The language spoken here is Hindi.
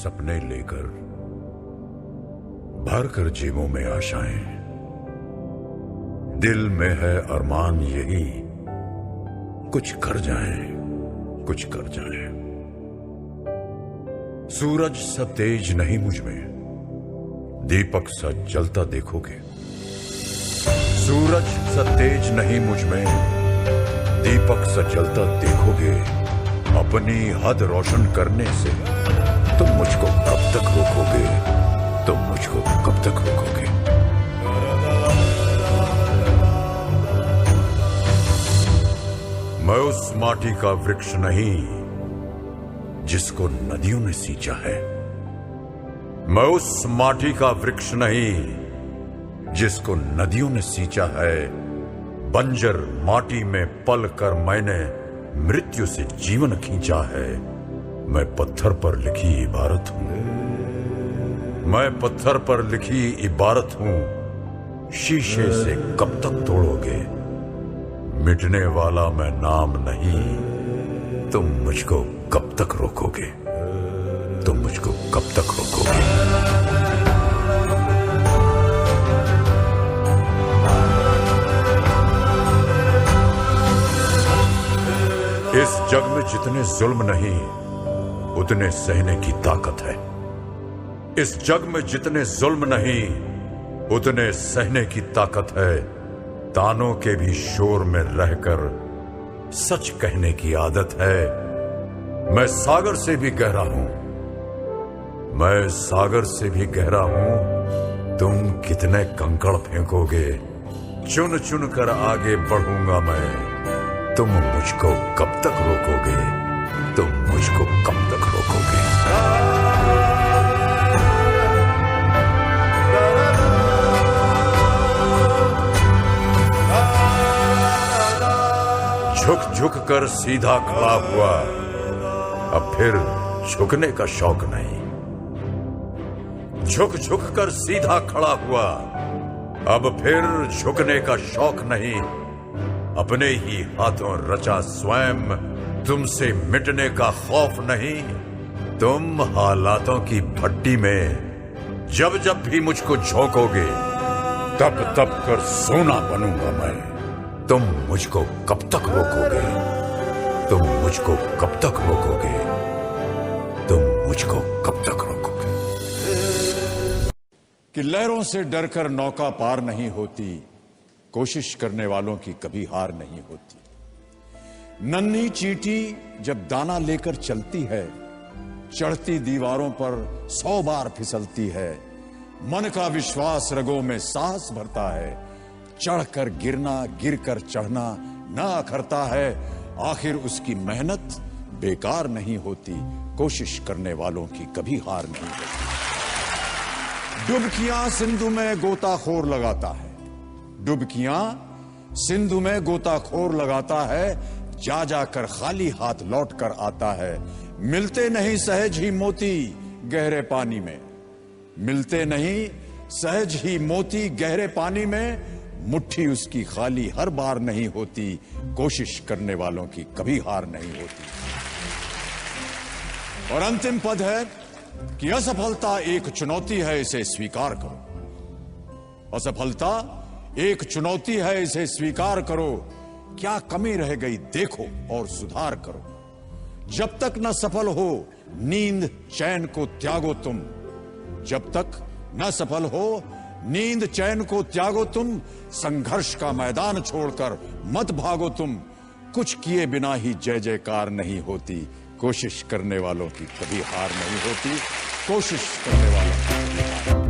सपने लेकर भर कर जेबों में आशाएं, दिल में है अरमान यही कुछ कर जाएं, कुछ कर जाएं। सूरज सा तेज नहीं मुझ में, दीपक सा जलता देखोगे। सूरज सा तेज नहीं मुझ में, दीपक सा जलता देखोगे। अपनी हद रोशन करने से तुम मुझको कब तक रोकोगे, तुम मुझको कब तक रोकोगे। मैं उस माटी का वृक्ष नहीं जिसको नदियों ने सींचा है। मैं उस माटी का वृक्ष नहीं जिसको नदियों ने सींचा है। बंजर माटी में पल कर मैंने मृत्यु से जीवन खींचा है। मैं पत्थर पर लिखी इबारत हूं, मैं पत्थर पर लिखी इबारत हूं। शीशे से कब तक तोड़ोगे, मिटने वाला मैं नाम नहीं। तुम मुझको कब तक रोकोगे, तुम मुझको कब तक रोकोगे। इस जग में जितने जुल्म नहीं उतने सहने की ताकत है। इस जग में जितने जुल्म नहीं उतने सहने की ताकत है। तानों के भी शोर में रहकर सच कहने की आदत है। मैं सागर से भी गहरा हूं, मैं सागर से भी गहरा हूं। तुम कितने कंकड़ फेंकोगे, चुन चुन कर आगे बढ़ूंगा मैं। तुम मुझको कब तक रोकोगे, तुम मुझको कब तक रोकोगे। झुक झुक कर सीधा खड़ा हुआ, अब फिर झुकने का शौक नहीं। झुक झुक कर सीधा खड़ा हुआ, अब फिर झुकने का शौक नहीं। अपने ही हाथों रचा स्वयं, तुमसे मिटने का खौफ नहीं। तुम हालातों की भट्टी में जब जब भी मुझको झोंकोगे, तब तब कर सोना बनूंगा मैं। तुम मुझको कब तक रोकोगे, तुम मुझको कब तक रोकोगे, तुम मुझको कब तक रोकोगे। कि लहरों से डरकर नौका पार नहीं होती, कोशिश करने वालों की कभी हार नहीं होती। नन्ही चींटी जब दाना लेकर चलती है, चढ़ती दीवारों पर 100 बार फिसलती है। मन का विश्वास रगों में साहस भरता है। चढ़कर गिरना, गिरकर चढ़ना ना अखरता है। आखिर उसकी मेहनत बेकार नहीं होती, कोशिश करने वालों की कभी हार नहीं होती। डुबकियां सिंधु में गोताखोर लगाता है, डुबकियां सिंधु में गोताखोर लगाता है। जा जाकर खाली हाथ लौट कर आता है। मिलते नहीं सहज ही मोती गहरे पानी में, मिलते नहीं सहज ही मोती गहरे पानी में। मुट्ठी उसकी खाली हर बार नहीं होती, कोशिश करने वालों की कभी हार नहीं होती। और अंतिम पद है कि असफलता एक चुनौती है, इसे स्वीकार करो। असफलता एक चुनौती है, इसे स्वीकार करो। क्या कमी रह गई देखो और सुधार करो। जब तक न सफल हो नींद चैन को त्यागो तुम, जब तक न सफल हो नींद चैन को त्यागो तुम। संघर्ष का मैदान छोड़कर मत भागो तुम। कुछ किए बिना ही जय जयकार नहीं होती, कोशिश करने वालों की कभी हार नहीं होती, कोशिश करने वालों की कभी हार